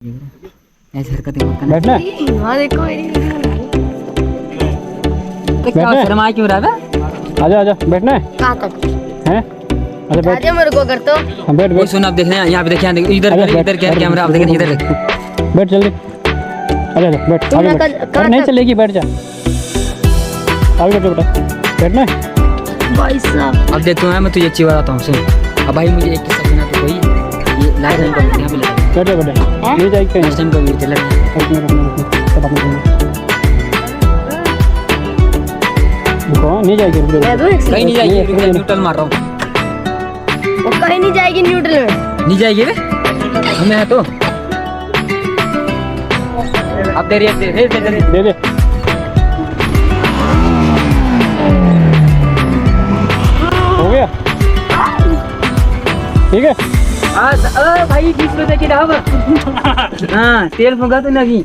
ऐसी हरकतें मत करना। बैठना हाँ देखो तो क्या बैठना है? शर्मा क्यों रहा है? आजा आजा बैठना है कहाँ तक हैं अच्छा बैठ आजा मेरे को कर तो हाँ, बैठ वो बैठ सुन आप देख रहे हैं यहाँ पे देखिए इधर अरे, इधर क्या अरे, कैमरा आप देख रहे हैं इधर बैठ जल्दी आजा आजा बैठ तुम आगे ना बैठ कहाँ अरे नहीं तक? चलेगी बैठ जा आगे बैठ बेटा बैठना है भाई साहब अब देखो मैं तुझे अच्छी बताता हूँ सुन। अब भाई मुझे एक किस्सा सुना तो कोई ये लास्ट टाइम का यहाँ पे लगा बैठ जा बेटा ले जाएगी कहीं लास्ट टाइम का वीर चला देखो नहीं जाएगी रुक मैं जा तो एक कहीं नहीं जाएगी न्यूट्रल मार रहा हूँ वो कहीं नहीं जाएगी न्यूट्रल में नहीं जाएगी रे हमें है तो अब दे रही है दे दे हो गया ठीक है भाई 20 रुपए की ढाबा हाँ तेल फूका तो नहीं